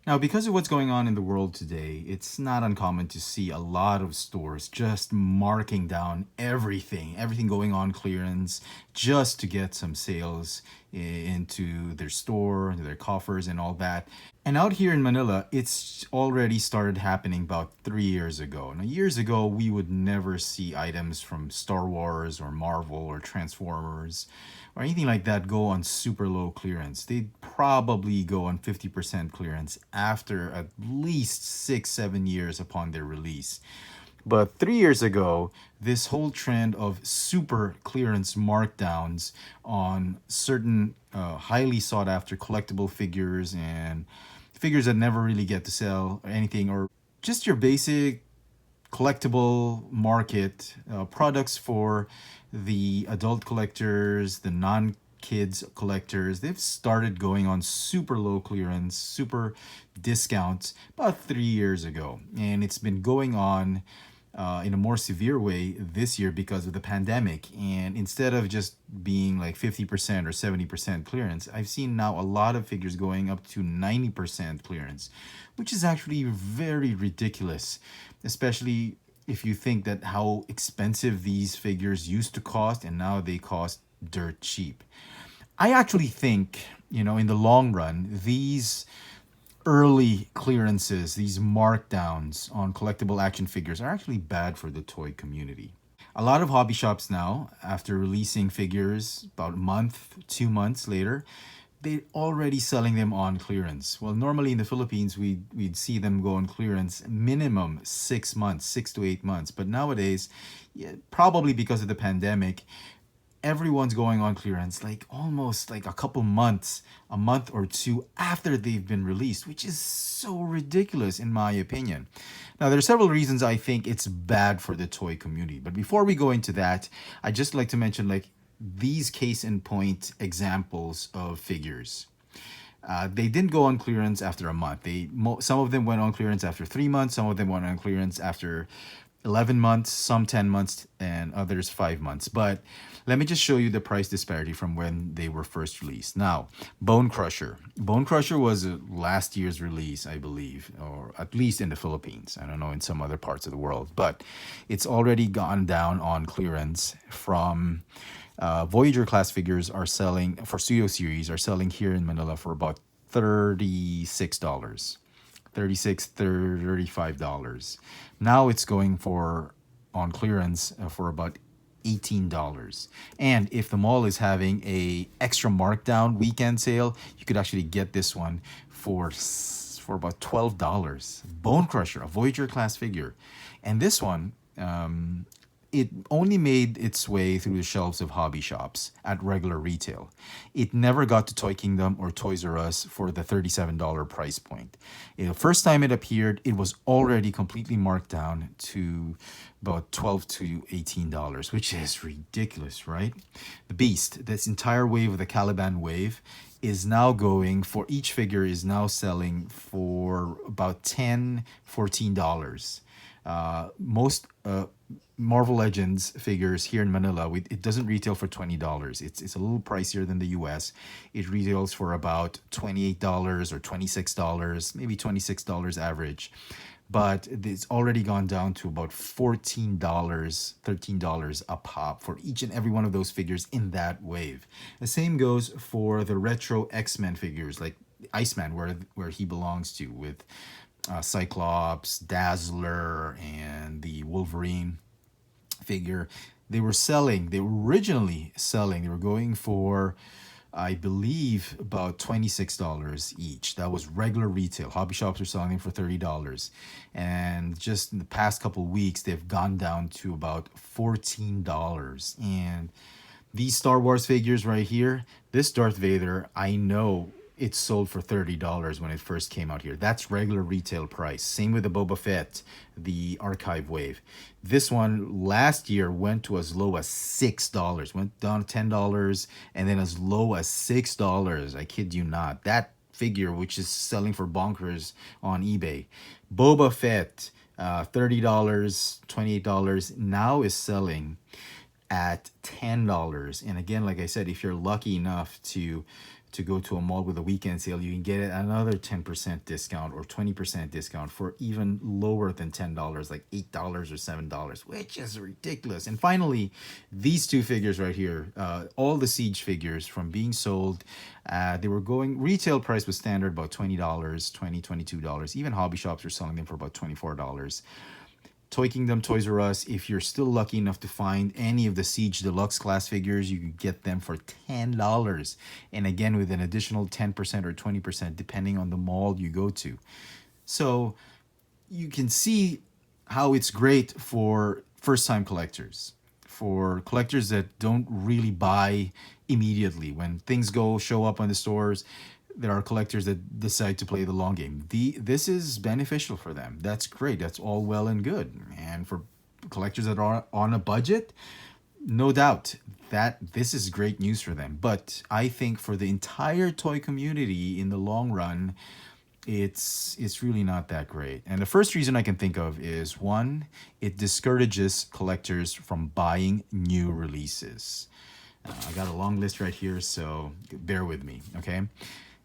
Now, because of what's going on in the world today, it's not uncommon to see a lot of stores just marking down everything going on clearance just to get some sales into their store, into their coffers, and all that. And out here in Manila, it's already started happening about 3 years ago. Now, years ago, we would never see items from Star Wars or Marvel or Transformers or anything like that go on super low clearance. They'd probably go on 50% clearance after at least 6, 7 years upon their release. But 3 years ago, this whole trend of super clearance markdowns on certain highly sought after collectible figures and figures that never really get to sell or anything, or just your basic collectible market products for the adult collectors, the non kids collectors. They've started going on super low clearance, super discounts about 3 years ago. And it's been going on in a more severe way this year because of the pandemic. And instead of just being like 50% or 70% clearance, I've seen now a lot of figures going up to 90% clearance, which is actually very ridiculous, especially if you think that how expensive these figures used to cost and now they cost dirt cheap. I actually think, in the long run, these early clearances, these markdowns on collectible action figures are actually bad for the toy community. A lot of hobby shops now, after releasing figures about a month, 2 months later, they're already selling them on clearance. Well, normally in the Philippines, we'd see them go on clearance minimum 6 months, 6 to 8 months. But nowadays, yeah, probably because of the pandemic, everyone's going on clearance like almost like a couple months, a month or two after they've been released, which is so ridiculous in my opinion. Now, there are several reasons I think it's bad for the toy community. But before we go into that, I'd just like to mention like these case in point examples of figures. They didn't go on clearance after a month. Some of them went on clearance after 3 months. Some of them went on clearance after 11 months, some 10 months, and others 5 months. But let me just show you the price disparity from when they were first released. Now, Bone Crusher. Bone Crusher was last year's release, I believe, or at least in the Philippines. I don't know in some other parts of the world, but it's already gone down on clearance from Voyager class figures are selling for Studio Series are selling here in Manila for about $36. 36 $35. Now it's going for on clearance for about $18. And if the mall is having a extra markdown weekend sale, you could actually get this one for about $12. Bone Crusher, a Voyager class figure. And this one, it only made its way through the shelves of hobby shops at regular retail. It never got to Toy Kingdom or Toys R Us for the $37 price point. The first time it appeared, it was already completely marked down to about $12 to $18, which is ridiculous, right? The Beast, this entire wave of the Caliban wave, is now going for each figure is now selling for about $10, $14. Most Marvel Legends figures here in Manila, it doesn't retail for $20. It's a little pricier than the US. It retails for about $28 or $26, maybe $26 average. But it's already gone down to about $14, $13 a pop for each and every one of those figures in that wave. The same goes for the retro X-Men figures, like Iceman, where he belongs to, with Cyclops, Dazzler, and the Wolverine figure. They were originally selling, they were going for, I believe, about $26 each. That was regular retail. Hobby shops are selling them for $30. And just in the past couple of weeks, they've gone down to about $14. And these Star Wars figures right here, this Darth Vader, I know it sold for $30 when it first came out here. That's regular retail price. Same with the Boba Fett, the archive wave. This one last year went to as low as $6, went down to $10, and then as low as $6. I kid you not. That figure, which is selling for bonkers on eBay. Boba Fett, $30, $28, now is selling at $10. And again, like I said, if you're lucky enough to to go to a mall with a weekend sale, you can get it another 10% discount or 20% discount for even lower than $10, like $8 or $7, which is ridiculous. And finally, these two figures right here, all the Siege figures from being sold, they were going, retail price was standard about $20, $22. Even hobby shops were selling them for about $24. Toy Kingdom, Toys R Us, if you're still lucky enough to find any of the Siege Deluxe class figures, you can get them for $10. And again, with an additional 10% or 20%, depending on the mall you go to. So you can see how it's great for first time collectors, for collectors that don't really buy immediately. When things show up on the stores, there are collectors that decide to play the long game. This is beneficial for them. That's great. That's all well and good. And for collectors that are on a budget, no doubt that this is great news for them. But I think for the entire toy community in the long run, it's really not that great. And the first reason I can think of is, one, it discourages collectors from buying new releases. I got a long list right here, so bear with me, okay?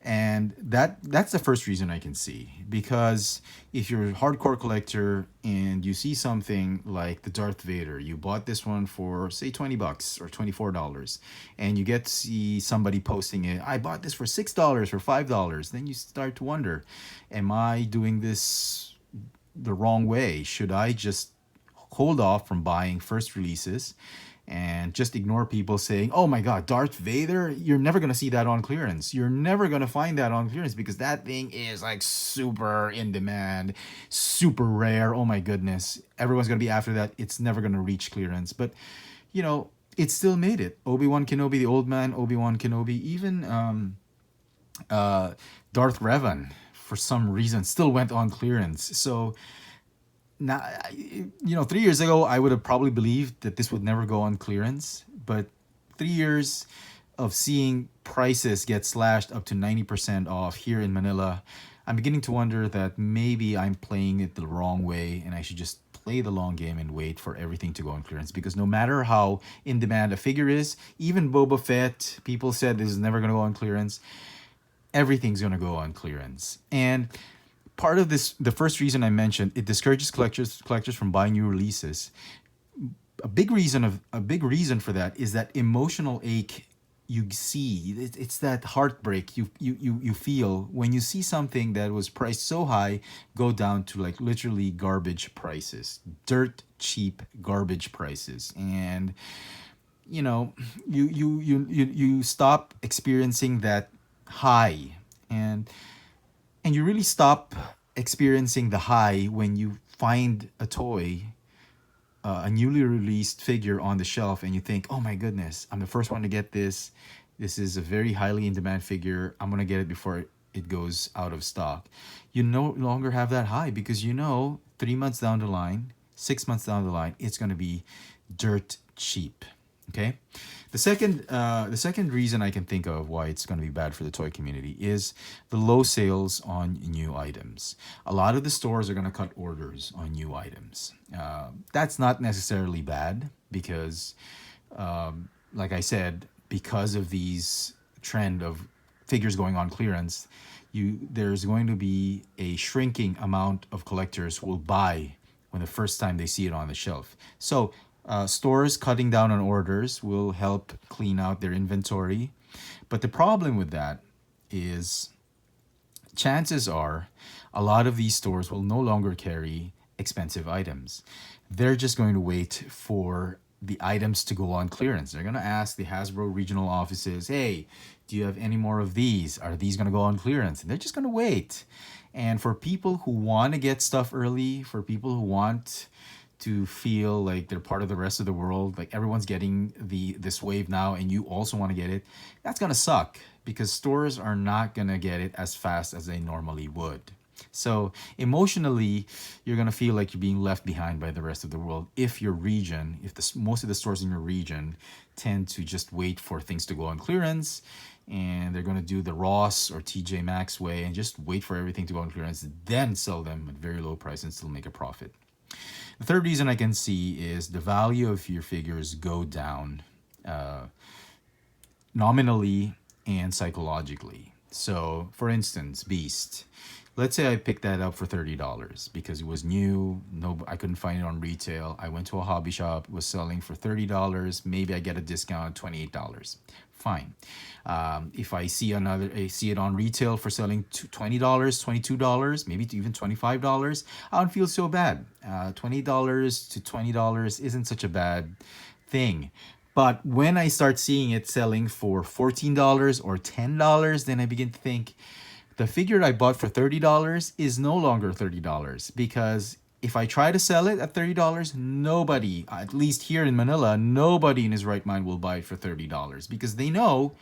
And that's the first reason I can see, because if you're a hardcore collector and you see something like the Darth Vader, you bought this one for say $20 or $24, and you get to see somebody posting it, I bought this for $6 or $5, then you start to wonder, am I doing this the wrong way? Should I just hold off from buying first releases and just ignore people saying, oh my God, Darth Vader, you're never going to see that on clearance. You're never going to find that on clearance because that thing is like super in demand, super rare. Oh my goodness. Everyone's going to be after that. It's never going to reach clearance. But, you know, it still made it. Obi-Wan Kenobi, the old man, Obi-Wan Kenobi, even Darth Revan, for some reason, still went on clearance. So, now, 3 years ago, I would have probably believed that this would never go on clearance. But 3 years of seeing prices get slashed up to 90% off here in Manila, I'm beginning to wonder that maybe I'm playing it the wrong way and I should just play the long game and wait for everything to go on clearance. Because no matter how in demand a figure is, even Boba Fett, people said this is never going to go on clearance. Everything's going to go on clearance. And part of this, the first reason I mentioned, it discourages collectors from buying new releases. A big reason for that is that emotional ache you see. It's that heartbreak you feel when you see something that was priced so high go down to like literally garbage prices, dirt cheap garbage prices, and you stop experiencing that high, and you really stop experiencing the high when you find a toy, a newly released figure on the shelf, and you think, oh my goodness, I'm the first one to get this. This is a very highly in demand figure. I'm going to get it before it goes out of stock. You no longer have that high because 3 months down the line, 6 months down the line, it's going to be dirt cheap. Okay. The second reason I can think of why it's going to be bad for the toy community is the low sales on new items. A lot of the stores are going to cut orders on new items. That's not necessarily bad because, like I said, because of these trend of figures going on clearance, there's going to be a shrinking amount of collectors who will buy when the first time they see it on the shelf. So stores cutting down on orders will help clean out their inventory. But the problem with that is chances are a lot of these stores will no longer carry expensive items. They're just going to wait for the items to go on clearance. They're going to ask the Hasbro regional offices, hey, do you have any more of these? Are these going to go on clearance? And they're just going to wait. And for people who want to get stuff early, for people who want to feel like they're part of the rest of the world, like everyone's getting this wave now and you also want to get it, that's going to suck because stores are not going to get it as fast as they normally would. So emotionally, you're going to feel like you're being left behind by the rest of the world if your region, most of the stores in your region tend to just wait for things to go on clearance, and they're going to do the Ross or TJ Maxx way and just wait for everything to go on clearance, then sell them at very low price and still make a profit. The third reason I can see is the value of your figures go down. Nominally, and psychologically. So, for instance, Beast. Let's say I picked that up for $30 because it was new. No, I couldn't find it on retail. I went to a hobby shop, was selling for $30. Maybe I get a discount, $28. Fine. If I see it on retail for selling $20, $22, maybe even $25, I don't feel so bad. $20 to $20 isn't such a bad thing. But when I start seeing it selling for $14 or $10, then I begin to think the figure I bought for $30 is no longer $30 because if I try to sell it at $30, nobody, at least here in Manila, nobody in his right mind will buy it for $30 because they know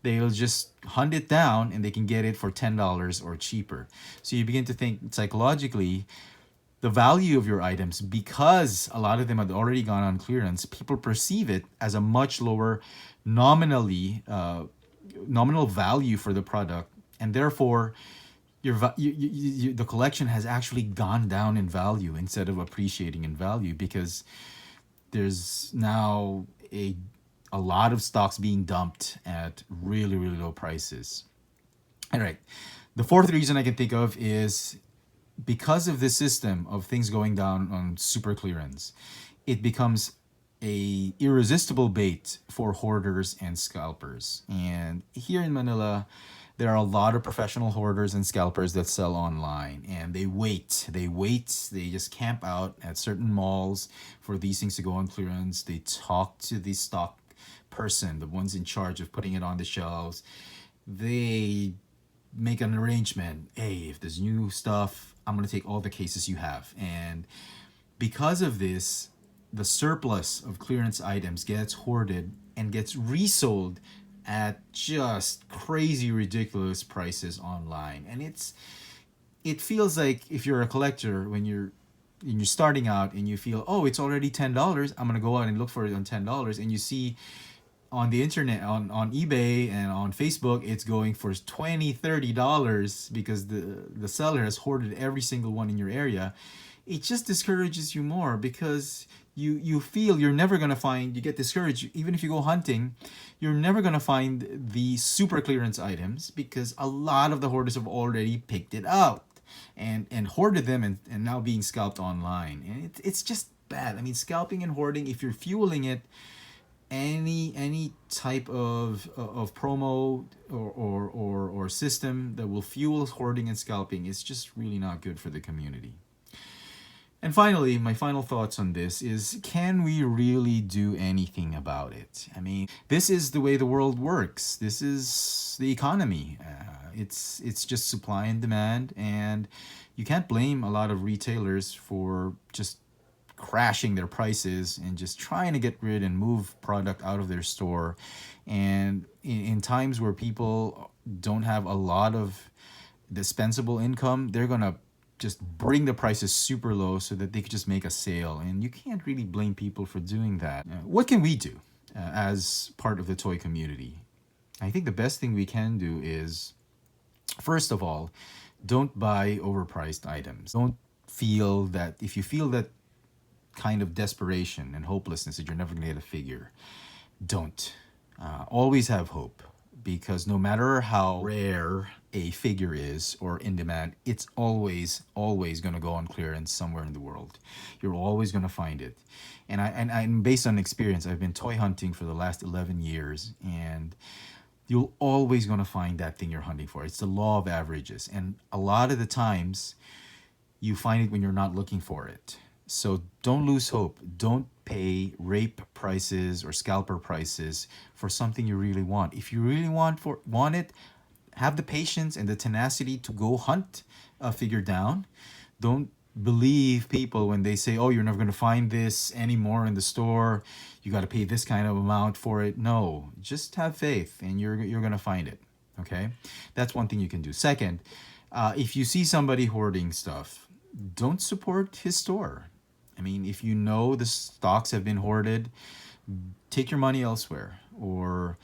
they'll just hunt it down and they can get it for $10 or cheaper. So you begin to think psychologically, the value of your items, because a lot of them had already gone on clearance, people perceive it as a much lower nominally nominal value for the product, and therefore the collection has actually gone down in value instead of appreciating in value because there's now a lot of stocks being dumped at really really low prices. All right. The fourth reason I can think of is because of this system of things going down on super clearance, it becomes a irresistible bait for hoarders and scalpers. And here in Manila, there are a lot of professional hoarders and scalpers that sell online, and they just camp out at certain malls for these things to go on clearance. They talk to the stock person, the ones in charge of putting it on the shelves. They make an arrangement. Hey, if there's new stuff, I'm going to take all the cases you have. And because of this, the surplus of clearance items gets hoarded and gets resold at just crazy ridiculous prices online. And it feels like if you're a collector, when you're starting out and you feel, oh, it's already $10, I'm going to go out and look for it on $10, and you see on the internet, on eBay and on Facebook, it's going for $20, $30 because the seller has hoarded every single one in your area. It just discourages you more because you feel you're never going to find, you get discouraged. Even if you go hunting, you're never going to find the super clearance items because a lot of the hoarders have already picked it out and hoarded them and now being scalped online. And it's just bad. I mean, scalping and hoarding, if you're fueling it, any type of promo or system that will fuel hoarding and scalping is just really not good for the community. And finally, my final thoughts on this is, can we really do anything about it? I mean, this is the way the world works. This is the economy. It's just supply and demand, and you can't blame a lot of retailers for just crashing their prices and just trying to get rid and move product out of their store. And in times where people don't have a lot of dispensable income, they're going to just bring the prices super low so that they could just make a sale. And you can't really blame people for doing that. What can we do as part of the toy community? I think the best thing we can do is, first of all, don't buy overpriced items. Don't feel that, if you feel that kind of desperation and hopelessness that you're never going to get a figure, don't. Always have hope, because no matter how rare a figure is or in demand, it's always going to go on clearance somewhere in the world. You're always going to find it. And based on experience, I've been toy hunting for the last 11 years, and you're always going to find that thing you're hunting for. It's the law of averages. And a lot of the times, you find it when you're not looking for it. So don't lose hope. Don't pay rape prices or scalper prices for something you really want. If you really want it, have the patience and the tenacity to go hunt a figure down. Don't believe people when they say, oh, you're never going to find this anymore in the store. You got to pay this kind of amount for it. No, just have faith and you're going to find it. Okay? That's one thing you can do. Second, if you see somebody hoarding stuff, don't support his store. I mean, if you know the stocks have been hoarded, take your money elsewhere or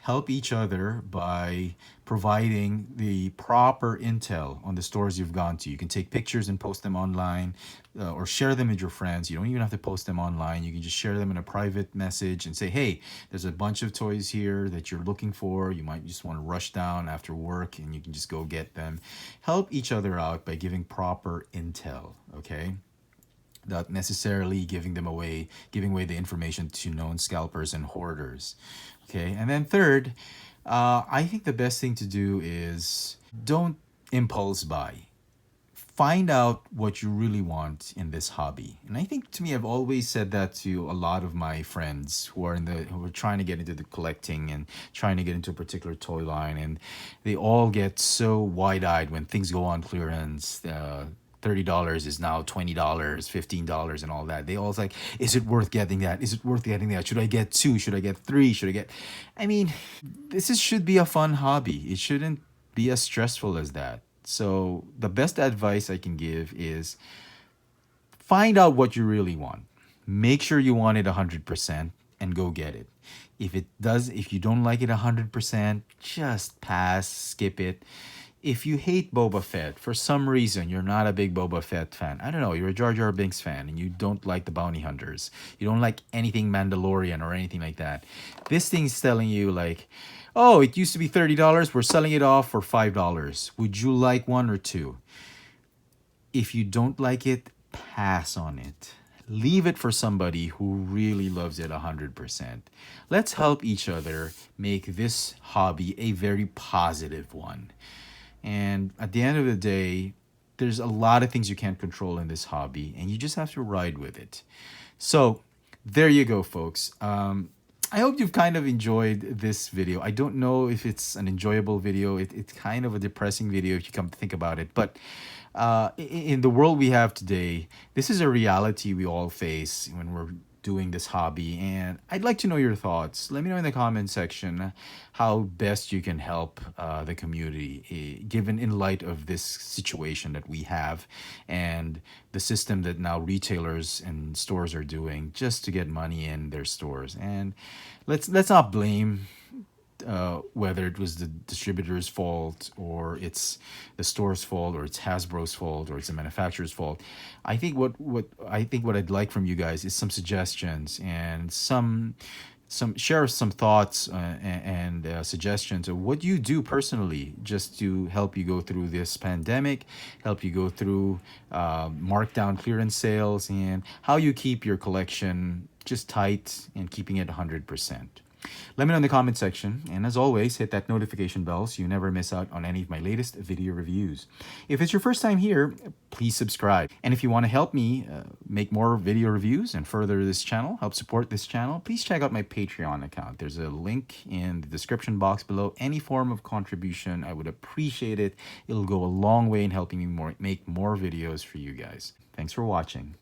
help each other by providing the proper intel on the stores you've gone to. You can take pictures and post them online, or share them with your friends. You don't even have to post them online. You can just share them in a private message and say, hey, there's a bunch of toys here that you're looking for. You might just want to rush down after work and you can just go get them. Help each other out by giving proper intel, okay? Not necessarily giving away the information to known scalpers and hoarders. Okay, and then third, I think the best thing to do is don't impulse buy. Find out what you really want in this hobby. And I think to me, I've always said that to a lot of my friends who are trying to get into the collecting and trying to get into a particular toy line, and they all get so wide-eyed when things go on clearance. $30 is now $20, $15, and all that. They all like, is it worth getting that? Is it worth getting that? Should I get two? Should I get three? Should I get? I mean, should be a fun hobby. It shouldn't be as stressful as that. So the best advice I can give is find out what you really want. Make sure you want it 100% and go get it. If you don't like it 100%, just pass, skip it. If you hate Boba Fett, for some reason you're not a big Boba Fett fan, I don't know, you're a Jar Jar Binks fan and you don't like the bounty hunters, you don't like anything Mandalorian or anything like that, this thing's telling you like, oh, it used to be $30, we're selling it off for $5. Would you like one or two? If you don't like it, pass on it. Leave it for somebody who really loves it 100%. Let's help each other make this hobby a very positive one. And at the end of the day, there's a lot of things you can't control in this hobby, and you just have to ride with it. So, there you go, folks. I hope you've kind of enjoyed this video. I don't know if it's an enjoyable video. It's kind of a depressing video if you come to think about it. But in the world we have today, this is a reality we all face when we're doing this hobby, and I'd like to know your thoughts. Let me know in the comment section how best you can help the community, given in light of this situation that we have and the system that now retailers and stores are doing just to get money in their stores. And let's not blame whether it was the distributor's fault or it's the store's fault or it's Hasbro's fault or it's the manufacturer's fault. I think what I'd like from you guys is some suggestions and some share some thoughts and suggestions of what you do personally just to help you go through this pandemic, help you go through markdown clearance sales, and how you keep your collection just tight and keeping it 100%. Let me know in the comment section, and as always, hit that notification bell so you never miss out on any of my latest video reviews. If it's your first time here, please subscribe. And if you want to help me make more video reviews and further this channel, help support this channel, please check out my Patreon account. There's a link in the description box below. Any form of contribution, I would appreciate it. It'll go a long way in helping me make more videos for you guys. Thanks for watching.